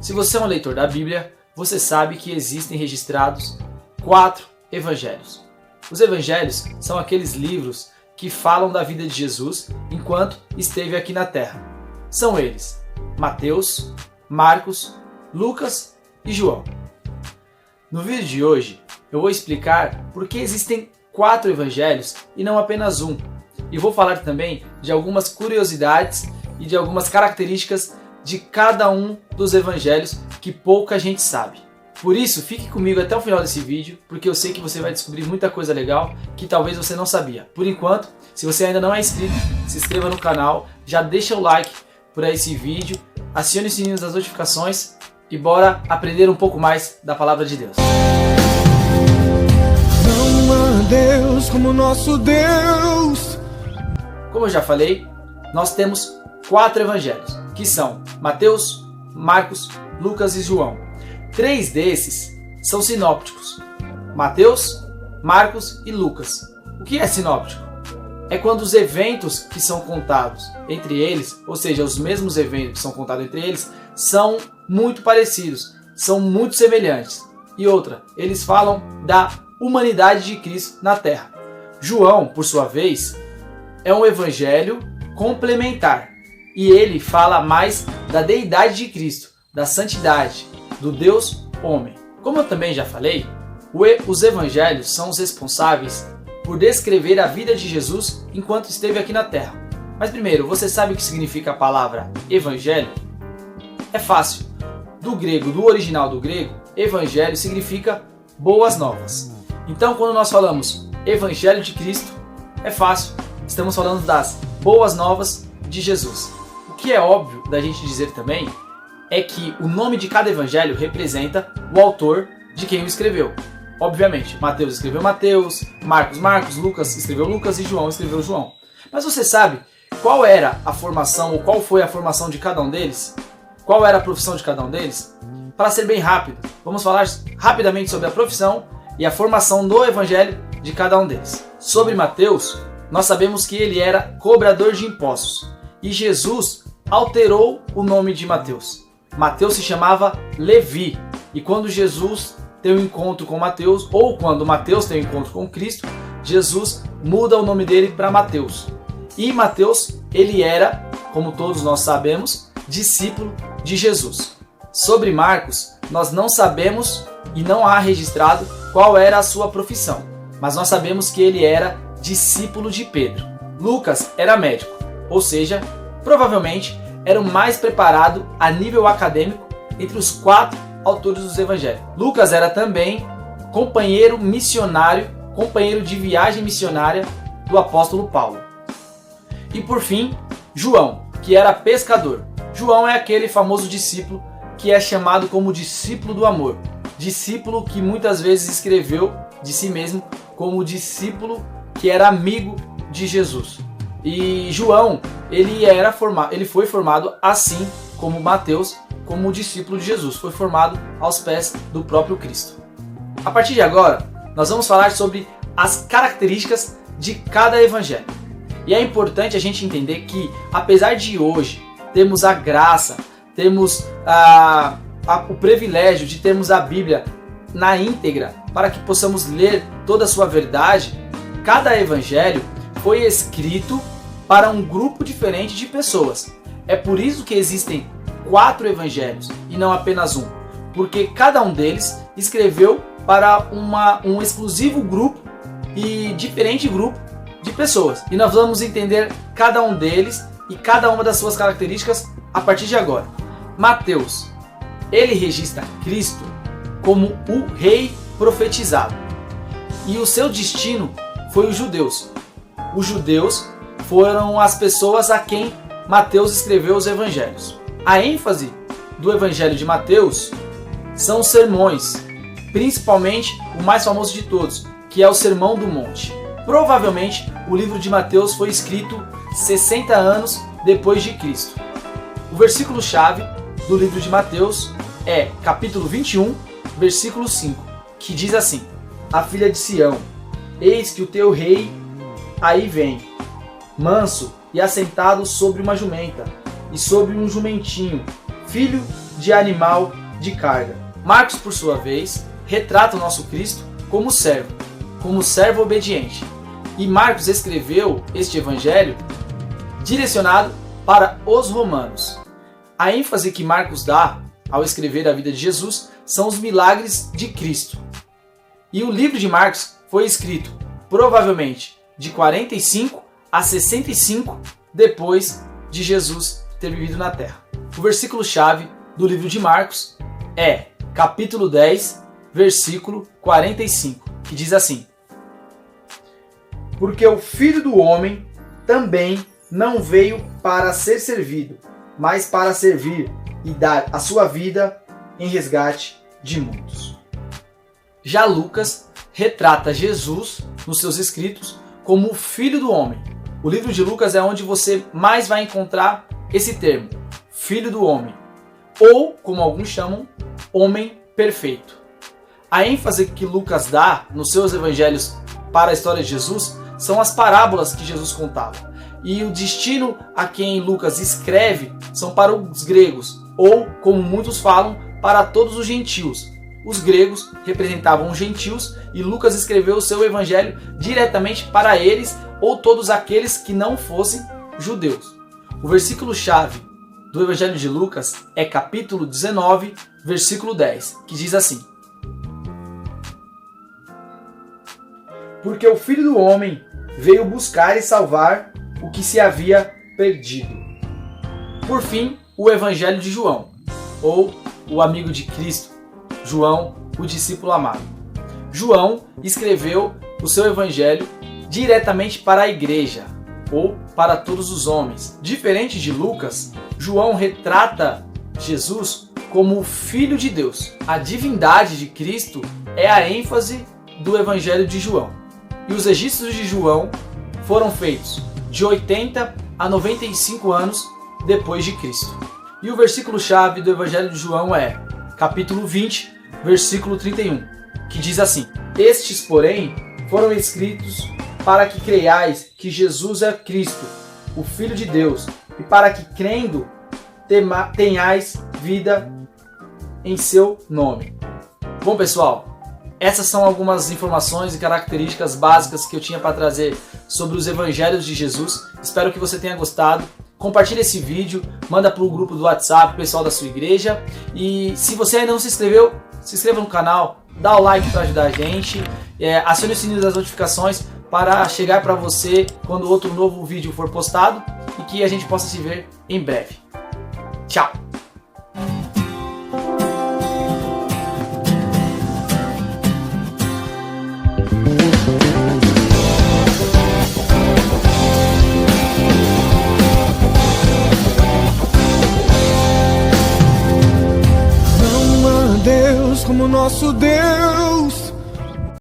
Se você é um leitor da Bíblia, você sabe que existem registrados 4 evangelhos. Os evangelhos são aqueles livros que falam da vida de Jesus enquanto esteve aqui na Terra. São eles: Mateus, Marcos, Lucas e João. No vídeo de hoje, eu vou explicar por que existem 4 evangelhos e não apenas um. E vou falar também de algumas curiosidades e de algumas características de cada um dos evangelhos que pouca gente sabe. Por isso, fique comigo até o final desse vídeo, porque eu sei que você vai descobrir muita coisa legal que talvez você não sabia. Por enquanto, se você ainda não é inscrito, se inscreva no canal, já deixa o like por esse vídeo, acione o sininho das notificações e bora aprender um pouco mais da Palavra de Deus. Não há Deus como nosso Deus. Como eu já falei, nós temos 4 evangelhos, que são Mateus, Marcos, Lucas e João. 3 desses são sinópticos: Mateus, Marcos e Lucas. O que é sinóptico? É quando os eventos que são contados entre eles, ou seja, os mesmos eventos que são contados entre eles, são muito parecidos, são muito semelhantes. E outra, eles falam da humanidade de Cristo na Terra. João, por sua vez, é um evangelho complementar. E ele fala mais da deidade de Cristo, da santidade, do Deus homem. Como eu também já falei, os evangelhos são os responsáveis por descrever a vida de Jesus enquanto esteve aqui na Terra. Mas primeiro, você sabe o que significa a palavra evangelho? É fácil. Do grego, do original do grego, evangelho significa boas novas. Então, quando nós falamos evangelho de Cristo, é fácil. Estamos falando das boas novas de Jesus. O que é óbvio da gente dizer também é que o nome de cada evangelho representa o autor de quem o escreveu. Obviamente, Mateus escreveu Mateus, Marcos, Lucas escreveu Lucas e João escreveu João. Mas você sabe qual era a formação, ou qual foi a formação de cada um deles? Qual era a profissão de cada um deles? Para ser bem rápido, vamos falar rapidamente sobre a profissão e a formação do evangelho de cada um deles. Sobre Mateus, nós sabemos que ele era cobrador de impostos. E Jesus alterou o nome de Mateus. Mateus se chamava Levi. E quando Jesus tem um encontro com Mateus, ou quando Mateus tem um encontro com Cristo, Jesus muda o nome dele para Mateus. E Mateus, ele era, como todos nós sabemos, discípulo de Jesus. Sobre Marcos, nós não sabemos e não há registrado qual era a sua profissão, mas nós sabemos que ele era discípulo de Pedro. Lucas era médico, ou seja, provavelmente era o mais preparado a nível acadêmico entre os 4 autores dos evangelhos. Lucas era também companheiro missionário, companheiro de viagem missionária do apóstolo Paulo. E por fim, João, que era pescador. João é aquele famoso discípulo que é chamado como discípulo do amor. Discípulo que muitas vezes escreveu de si mesmo como discípulo que era amigo de Jesus. E João, ele foi formado assim como Mateus, como discípulo de Jesus, foi formado aos pés do próprio Cristo. A partir de agora, nós vamos falar sobre as características de cada evangelho. E é importante a gente entender que, apesar de hoje termos a graça, termos o privilégio de termos a Bíblia na íntegra, para que possamos ler toda a sua verdade, cada evangelho foi escrito para um grupo diferente de pessoas. É por isso que existem 4 evangelhos e não apenas um, porque cada um deles escreveu para um exclusivo grupo e diferente grupo de pessoas. E nós vamos entender cada um deles e cada uma das suas características a partir de agora. Mateus, ele registra Cristo como o rei profetizado. E o seu destino foi os judeus. Os judeus foram as pessoas a quem Mateus escreveu os evangelhos. A ênfase do evangelho de Mateus são os sermões, principalmente o mais famoso de todos, que é o Sermão do Monte. Provavelmente o livro de Mateus foi escrito 60 anos depois de Cristo. O versículo-chave do livro de Mateus é capítulo 21, versículo 5, que diz assim: A filha de Sião, eis que o teu rei aí vem, manso e assentado sobre uma jumenta, e sobre um jumentinho, filho de animal de carga. Marcos, por sua vez, retrata o nosso Cristo como servo obediente. E Marcos escreveu este evangelho direcionado para os romanos. A ênfase que Marcos dá ao escrever a vida de Jesus são os milagres de Cristo. E o livro de Marcos foi escrito provavelmente de 45 a 65 depois de Jesus ter vivido na terra. O versículo-chave do livro de Marcos é capítulo 10, versículo 45, que diz assim: Porque o Filho do Homem também não veio para ser servido, mas para servir e dar a sua vida em resgate de muitos. Já Lucas retrata Jesus nos seus escritos como o Filho do Homem. O livro de Lucas é onde você mais vai encontrar esse termo, Filho do Homem, ou, como alguns chamam, Homem Perfeito. A ênfase que Lucas dá nos seus evangelhos para a história de Jesus são as parábolas que Jesus contava. E o destino a quem Lucas escreve são para os gregos, ou, como muitos falam, para todos os gentios. Os gregos representavam os gentios e Lucas escreveu o seu evangelho diretamente para eles ou todos aqueles que não fossem judeus. O versículo-chave do evangelho de Lucas é capítulo 19, versículo 10, que diz assim: Porque o Filho do Homem veio buscar e salvar o que se havia perdido. Por fim, o evangelho de João, ou o amigo de Cristo, João, o discípulo amado. João escreveu o seu evangelho diretamente para a igreja, ou para todos os homens. Diferente de Lucas, João retrata Jesus como o Filho de Deus. A divindade de Cristo é a ênfase do evangelho de João. E os registros de João foram feitos de 80 a 95 anos depois de Cristo. E o versículo-chave do evangelho de João é capítulo 20, versículo 31, que diz assim: Estes, porém, foram escritos para que creiais que Jesus é Cristo, o Filho de Deus, e para que, crendo, tenhais vida em seu nome. Bom, pessoal, essas são algumas informações e características básicas que eu tinha para trazer sobre os evangelhos de Jesus. Espero que você tenha gostado. Compartilhe esse vídeo, manda para o grupo do WhatsApp, pessoal da sua igreja. E se você ainda não se inscreveu, se inscreva no canal, dá o like para ajudar a gente, acione o sininho das notificações para chegar para você quando outro novo vídeo for postado e que a gente possa se ver em breve. Tchau! Deus como nosso Deus.